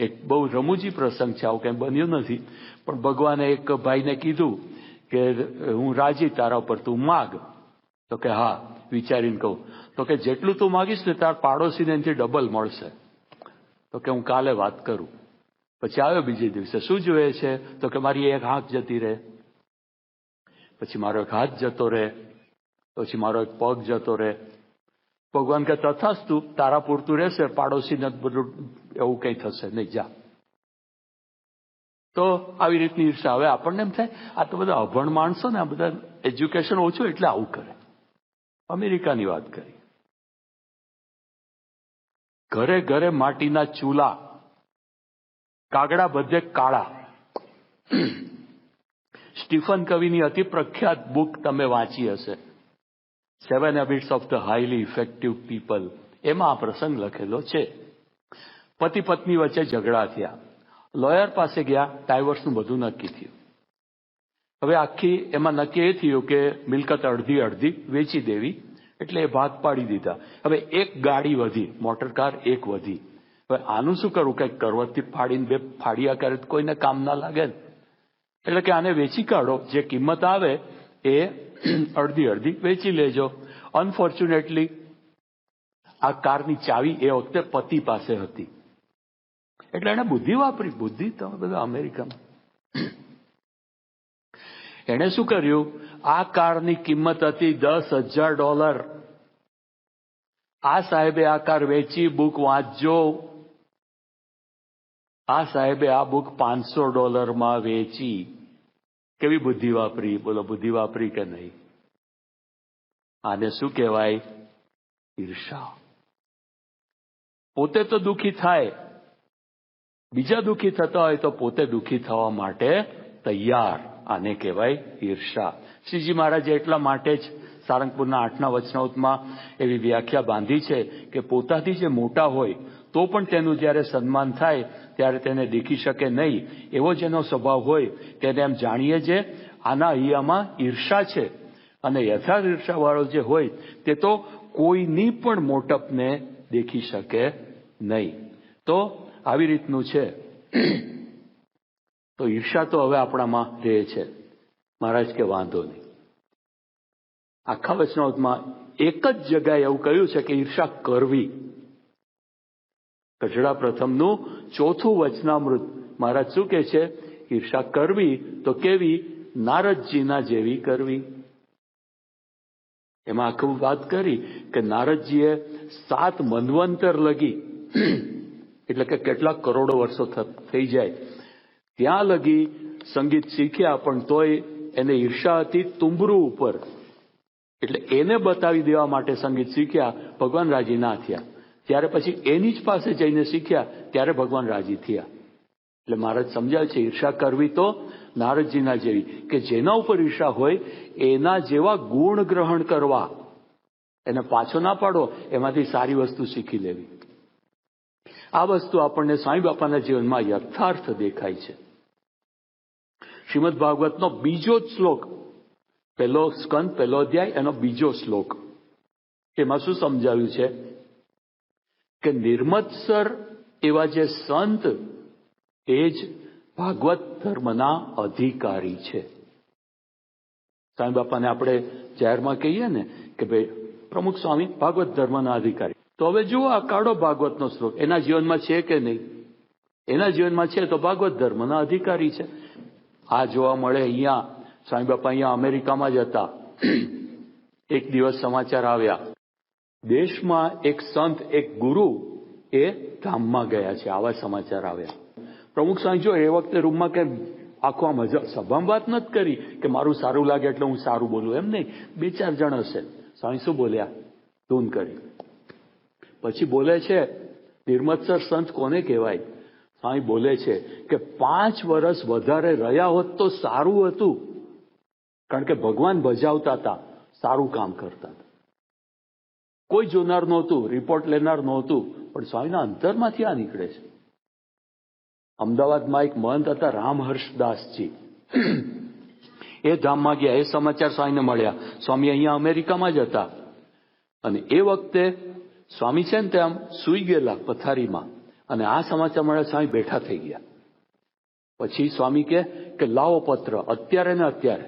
એક બહુ રમૂજી પ્રસંગ છે, આવું કંઈ બન્યું નથી, પણ ભગવાને એક ભાઈને કીધું કે હું રાજી તારા ઉપર, તું માગ. તો કે હા, વિચારીને કહું. તો કે જેટલું તું માગીશ ને તાર પાડોશીને એનાથી ડબલ મળશે. તો કે હું કાલે વાત કરું. પછી આવ્યો બીજે દિવસે, શું જોઈએ છે? તો કે મારી એક આંખ જતી રહે, પછી મારો એક હાથ જતો રહે, પછી મારો એક પગ જતો રહે. ભગવાન કે તથાસ્તુ, તારા પૂરતું રહેશે, પાડોશીને બધું એવું કંઈ થશે નહીં, જા. તો આવી રીતની ઈર્ષા. હવે આપણને એમ થાય આ તો બધા અભણ માણસો ને, આ બધા એજ્યુકેશન ઓછું એટલે આવું કરે. અમેરિકાની વાત કરી. ઘરે ઘરે માટીના ચૂલા, કાગડા બધે કાળા. સ્ટીફન કવિની અતિ પ્રખ્યાત બુક તમે વાંચી હશે, 7 Habits of the Highly Effective People. એમાં આ પ્રસંગ લખેલો છે. પતિ પત્ની વચ્ચે ઝઘડા થયા, લોયર પાસે ગયા, ડાયવોર્સનું બધું નક્કી થયું. હવે આખી એમાં નક્કી એ થયું કે મિલકત અડધી અડધી વેચી દેવી, એટલે એ ભાગ પાડી દીધા. હવે એક ગાડી વધી, મોટર કાર એક વધી. હવે આનું શું કરવું? કંઈક કરવતથી ફાડીને બે ફાડિયા કરે તો કોઈને કામ ના લાગે ને, એટલે કે આને વેચી કાઢો, જે કિંમત આવે એ અડધી અડધી વેચી લેજો. અનફોર્ચ્યુનેટલી આ કારની ચાવી એ વખતે પતિ પાસે હતી, એટલે એને બુદ્ધિ વાપરી. બુદ્ધિ તમે બધા અમેરિકામાં. એને શું કર્યું? આ કારની કિંમત હતી $10,000. આ સાહેબે આ કાર વેચી, બુક વાંચજો. આ સાહેબે આ બુક $500 વેચી. કેવી બુદ્ધિ વાપરી? બોલો, બુદ્ધિ વાપરી કે નહીં? આને શું કહેવાય? ઈર્ષા. પોતે તો દુઃખી થાય, બીજા દુઃખી થતા હોય તો પોતે દુઃખી થવા માટે તૈયાર. આને કહેવાય ઈર્ષા. શ્રીજી મહારાજે એટલા માટે જ સારંગપુરના 8ના વચનામૃતમાં એવી વ્યાખ્યા બાંધી છે કે પોતાથી જે મોટા હોય તો પણ તેનું જ્યારે સન્માન થાય ત્યારે તેને દેખી શકે નહીં, એવો જેનો સ્વભાવ હોય તેને એમ જાણીએ જે આના અહીંયામાં ઈર્ષા છે. અને યથાર્થ ઈર્ષાવાળો જે હોય તે તો કોઈની પણ મોટપને દેખી શકે નહીં. તો આવી રીતનું છે. તો ઈર્ષા તો હવે આપણામાં રહે છે. મહારાજ કે વાંધો નહીં. આખા વચનામૃતમાં એક જ જગ્યાએ એવું કહ્યું છે કે ઈર્ષા કરવી. ગઢડા પ્રથમનું 4થું વચનામૃત મહારાજ શું કહે છે? ઈર્ષા કરવી તો કેવી? નારદજીના જેવી કરવી. એમાં આખું વાત કરી કે નારદજીએ 7 મન્વંતર લગી, એટલે કે કેટલાક કરોડો વર્ષો થઈ જાય ત્યાં લગી સંગીત શીખ્યા, પણ તોય એને ઈર્ષા હતી તુંબરું ઉપર, એટલે એને બતાવી દેવા માટે સંગીત શીખ્યા. ભગવાન રાજી ના થયા. ત્યારે પછી એની જ પાસે જઈને શીખ્યા, ત્યારે ભગવાન રાજી થયા. એટલે મહારાજ સમજાવે છે ઈર્ષા કરવી તો નારદજીના જેવી, કે જેના ઉપર ઈર્ષા હોય એના જેવા ગુણ ગ્રહણ કરવા, એને પાછો ના પાડો, એમાંથી સારી વસ્તુ શીખી લેવી. આ વસ્તુ આપણને સ્વામી બાપાના જીવનમાં યથાર્થ દેખાય છે. શ્રીમદ ભાગવતનો બીજો જ શ્લોક, પહેલો સ્કંદ, પહેલો અધ્યાય, એનો બીજો શ્લોક, એમાં શું સમજાવ્યું છે કે નિર્મત્સર એવા જે સંત એ જ ભાગવત ધર્મના અધિકારી છે. સ્વામી બાપાને આપણે જાહેરમાં કહીએ ને કે ભાઈ પ્રમુખ સ્વામી ભાગવત ધર્મના અધિકારી, તો હવે જુઓ આ કાઢો ભાગવતનો શ્લોક, એના જીવનમાં છે કે નહીં? એના જીવનમાં છે તો ભાગવત ધર્મના અધિકારી છે. આ જોવા મળે અહીંયા. સ્વામી બાપા અહીંયા અમેરિકામાં જ હતા. એક દિવસ સમાચાર આવ્યા, દેશમાં એક સંત, એક ગુરુ એ ધામમાં ગયા છે. આવા સમાચાર આવ્યા. પ્રમુખ સ્વામી જો એ વખતે રૂમમાં કે આખો આમ સભામાં વાત નથી કરી કે મારું સારું લાગે એટલે હું સારું બોલું, એમ નહીં. 2-4 જણ હશે. સ્વામી શું બોલ્યા? ધૂન કરી. પછી બોલે છે નિર્મત્સર સંત કોને કહેવાય? સ્વામી બોલે છે કે 5 વર્ષ વધારે રહ્યા હોત તો સારું હતું, કારણ કે ભગવાન ભજાવતા હતા, સારું કામ કરતા હતા. કોઈ જોનાર નહોતું, રિપોર્ટ લેનાર નહોતું, પણ સ્વામીના અંતરમાંથી આ નીકળે છે. અમદાવાદમાં એક મહંત હતા રામહર્ષદાસજી, એ ધામમાં ગયા. એ સમાચાર સ્વામીને મળ્યા. સ્વામી અહીંયા અમેરિકામાં જ હતા, અને એ વખતે સ્વામી છે ને ત્યાં સૂઈ ગયેલા પથારીમાં, અને આ સમાચાર મળ્યા સ્વામી બેઠા થઈ ગયા. પછી સ્વામી કે લાવો પત્ર અત્યારે ને અત્યારે.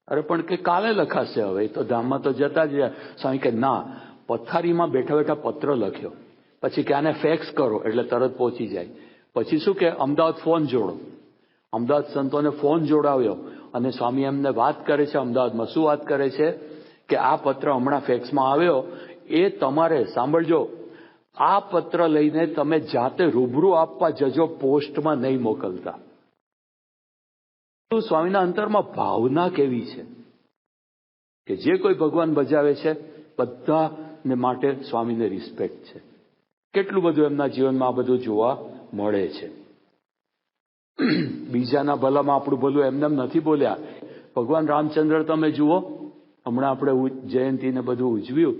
અરે પણ કે કાલે લખાશે, હવે તો ધામમાં તો જતા જ રહ્યા. સ્વામી કે ના, પથારીમાં બેઠા બેઠા પત્ર લખ્યો. પછી કે આને ફેક્સ કરો એટલે તરત પહોંચી જાય. પછી શું કે અમદાવાદ ફોન જોડો. અમદાવાદ સંતોને ફોન જોડાવ્યો અને સ્વામી એમને વાત કરે છે અમદાવાદમાં. શું વાત કરે છે કે આ પત્ર હમણાં ફેક્સમાં આવ્યો, એ તમારે સાંભળજો, આ પત્ર લઈને તમે જાતે રૂબરૂ આપવા જજો, પોસ્ટમાં નહીં મોકલતા. સ્વામીના અંતરમાં ભાવના કેવી છે કે જે કોઈ ભગવાન બજાવે છે બધાને માટે સ્વામીને રિસ્પેક્ટ છે. કેટલું બધું એમના જીવનમાં આ બધું જોવા મળે છે. બીજાના ભલામાં આપણું ભલું એમને નથી બોલ્યા. ભગવાન રામચંદ્ર તમે જુઓ, હમણાં આપણે જયંતીને બધું ઉજવ્યું,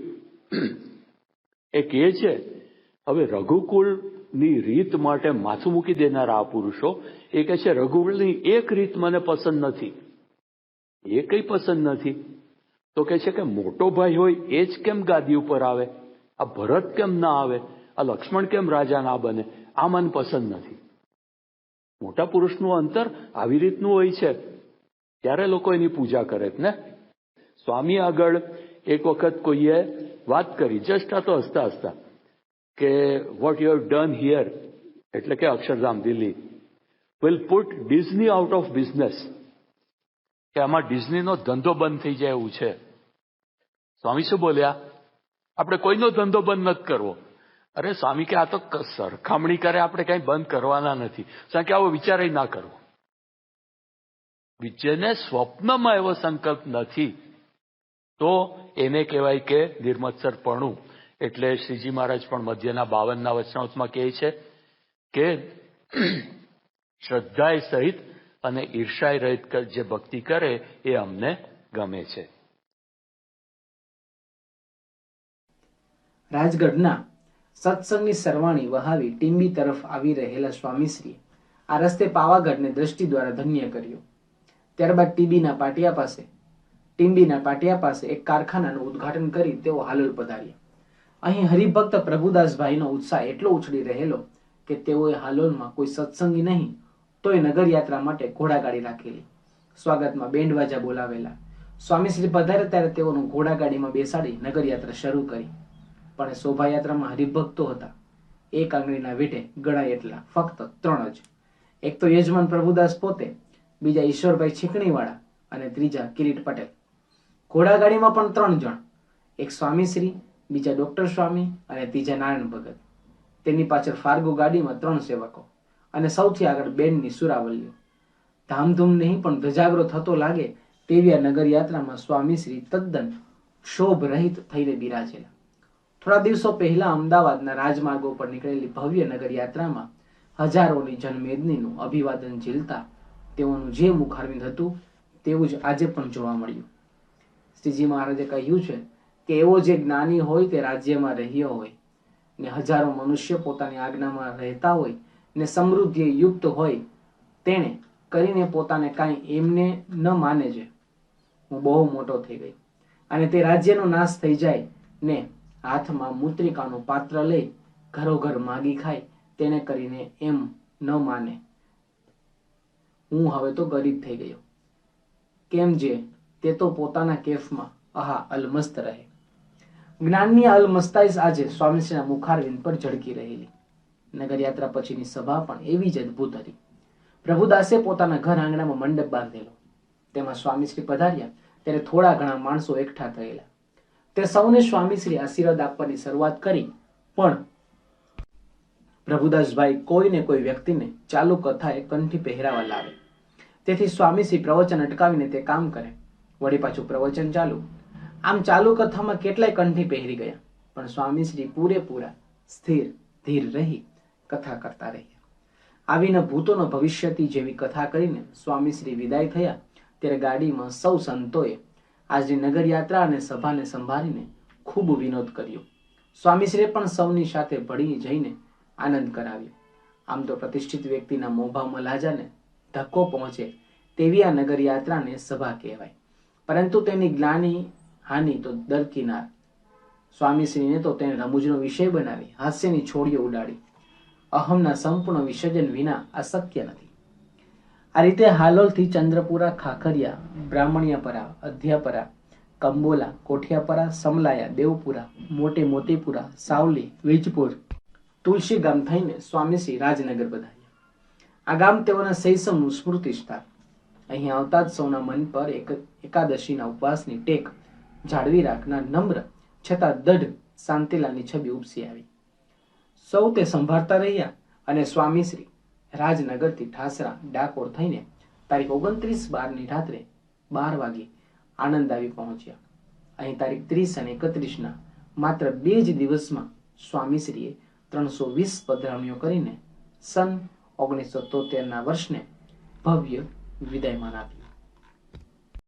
એ કહે છે હવે રઘુકુળની રીત માટે માથું મૂકી દેનારા આ પુરુષો એ કહે છે રઘુકુળની એક રીત મને પસંદ નથી. એ કઈ પસંદ નથી? તો કહે છે કે મોટો ભાઈ હોય એ જ કેમ ગાદી ઉપર આવે, આ ભરત કેમ ના આવે, આ લક્ષ્મણ કેમ રાજા ના બને, આ મને પસંદ નથી. મોટા પુરુષનું અંતર આવી રીતનું હોય છે, ત્યારે લોકો એની પૂજા કરે ને. સ્વામી આગળ એક વખત કોઈએ વાત કરી, જસ્ટ આ તો હસતા હસતા, કે what you have done here, એટલે કે Akshardham Delhi, will put Disney out of business, કે આમાં ડિઝનીનો ધંધો બંધ થઈ જાય એવું છે. સ્વામી શું બોલ્યા? આપણે કોઈનો ધંધો બંધ નથી કરવો. અરે સ્વામી કે આ તો સરખામણી કરે, આપણે કઈ બંધ કરવાના નથી. કારણ કે આવો વિચાર ના કરવો. જેને સ્વપ્નમાં એવો સંકલ્પ નથી તો એને કહેવાય કે નિર્મત્સરપણું. એટલે શ્રીજી મહારાજ પણ મધ્યના 52ના વચનામૃતમાં કહે છે કે શ્રદ્ધાએ સહિત અને ઈર્ષાએ રહિત જે ભક્તિ કરે એ અમને ગમે છે. રાજગઢના સત્સંગની સરવાણી વહાવી ટીંબી તરફ આવી રહેલા સ્વામીશ્રીએ આ રસ્તે પાવાગઢને દ્રષ્ટિ દ્વારા ધન્ય કર્યો. ત્યારબાદ ટીંબીના પાટિયા પાસે એક કારખાનાનું ઉદ્ઘાટન કરી તેઓ હાલોલ પધાર્યા. અહીં હરિભક્ત પ્રભુદાસભાઈનો ઉત્સાહ એટલો ઉછળી રહેલો કે તેઓએ હાલોલમાં કોઈ સત્સંગી નહીં તોય નગરયાત્રા માટે ઘોડાગાડી રાખેલી. સ્વાગતમાં બેન્ડવાજા બોલાવેલા. સ્વામીશ્રી પધાર્યા ત્યારે તેઓનું ઘોડાગાડીમાં બેસાડી નગરયાત્રા શરૂ કરી. પણ શોભાયાત્રામાં હરિભક્તો હતા. એક આંગળીના વીંઢે ગણાય એટલા, ફક્ત 3 જ. એક તો યજમાન પ્રભુદાસ પોતે, બીજા ઈશ્વરભાઈ છીકણીવાળા અને ત્રીજા કિરીટ પટેલ. ઘોડાગાડીમાં પણ 3 જણ, એક સ્વામીશ્રી, બીજા ડોક્ટર સ્વામી અને ત્રીજા નારાયણ ભગત. તેની પાછળ ફાર્ગો ગાડીમાં 3 સેવકો અને સૌથી આગળ બેન્ડની સુરાવલીઓ. ધામધૂમ નહીં પણ ધજાગરો થતો લાગે તેવી આ નગરયાત્રામાં સ્વામીશ્રી તદ્દન ક્ષોભ રહિત થઈને બિરાજેલા. થોડા દિવસો પહેલા અમદાવાદના રાજમાર્ગો પર નીકળેલી ભવ્ય નગરયાત્રામાં હજારોની જનમેદનીનું અભિવાદન ઝીલતા તેઓનું જે મુખારવિંદ હતું તેવું જ આજે પણ જોવા મળ્યું. શ્રીજી મહારાજે કહ્યું છે કે એવો જે જ્ઞાની હોય તે રાજ્યમાં રહ્યો હોય ને હજારો મનુષ્ય પોતાની આજ્ઞામાં રહેતા હોય ને સમૃદ્ધિ યુક્ત હોય, તેણે કરીને પોતાને કાંઈ એમને ન માને છે હું બહુ મોટો થઈ ગઈ અને તે રાજ્યનો નાશ થઈ જાય ને હાથમાં મૂત્રિકાનું પાત્ર લઈ ઘરોઘર માગી ખાય, તેને કરીને એમ ન માને હું હવે તો ગરીબ થઈ ગયો, કેમ જે તે તો પોતાના કેફમાં અલમસ્ત રહે. જ્ઞાનની અલમસ્તાઈશ આજે સ્વામીશ્રીના મુખારવિંદ પર ઝળકી રહેલી. નગરયાત્રા પછીની સભા પણ એવી જ અદભુત હતી. પ્રભુદાસે પોતાના ઘર આંગણામાં મંડપ બાંધેલો. તેમાં સ્વામીશ્રી પધાર્યા ત્યારે થોડા ઘણા માણસો એકઠા થયેલા. તે સૌને સ્વામીશ્રી આશીર્વાદ આપવાની શરૂઆત કરી, પણ પ્રભુદાસભાઈ કોઈને કોઈ વ્યક્તિને ચાલુ કથાએ કંઠી પહેરાવા લાવે. તેથી સ્વામીશ્રી પ્રવચન અટકાવીને તે કામ કરે, વળી પાછું પ્રવચન ચાલુ. આમ ચાલુ કથામાં કેટલાય કંઠી પહેરી ગયા, પણ સ્વામીશ્રી પૂરેપૂરા સ્થિર ધીર રહી કથા કરતા રહ્યા. આવીને ભૂતોનો ભવિષ્યથી જેવી કથા કરીને સ્વામીશ્રી વિદાય થયા ત્યારે ગાડીમાં સૌ સંતોએ આજની નગરયાત્રા અને સભાને સંભાળીને ખૂબ વિનોદ કર્યો. સ્વામીશ્રીએ પણ સૌની સાથે ભળી જઈને આનંદ કરાવ્યો. આમ તો પ્રતિષ્ઠિત વ્યક્તિના મોભામાં લાજાને ધક્કો પહોંચે તેવી આ નગરયાત્રાને સભા કહેવાય, પરંતુ તેની જ્ઞાની હાનિ તો દરકિનાર. સ્વામીશ્રીને તો તેને રમૂજનો વિષય બનાવી હાસ્યની છોડીઓ ઉડાડી. અહમના સંપૂર્ણ વિસર્જન વિના આ શક્ય નથી. આ રીતે હાલોલથી ચંદ્રપુરા, ખાખરિયા, બ્રાહ્મણિયાપરા, અધ્યાપરા, કંબોલા, કોઠિયાપરા, સમલાયા, દેવપુરા, મોટે મોતીપુરા, સાવલી, વીજપુર, તુલસી ગામ થઈને સ્વામીશ્રી રાજનગર પધાર્યા. આ ગામ તેઓના શૈશવનું સ્મૃતિ સ્થાન. અહીં આવતા જ સૌના મન પર એકાદશીના ઉપવાસની ટેક જાળવી રાખનાર નમ્ર છતાં દઢ શાંતિલાલની છબી ઉપસી આવી. સૌ તે સંભાળતા રહ્યા અને સ્વામીશ્રી રાજનગરથી ઠાસરા, ડાકોર થઈને તારીખ 29/12ની રાત્રે 12 વાગે આણંદ આવી પહોંચ્યા. અહીં તારીખ 30 અને 31ના માત્ર 2 જ દિવસમાં સ્વામીશ્રીએ 320 પધરામણીઓ કરીને સન 1973ના વર્ષને ભવ્ય વિદાયમાન આપ્યું.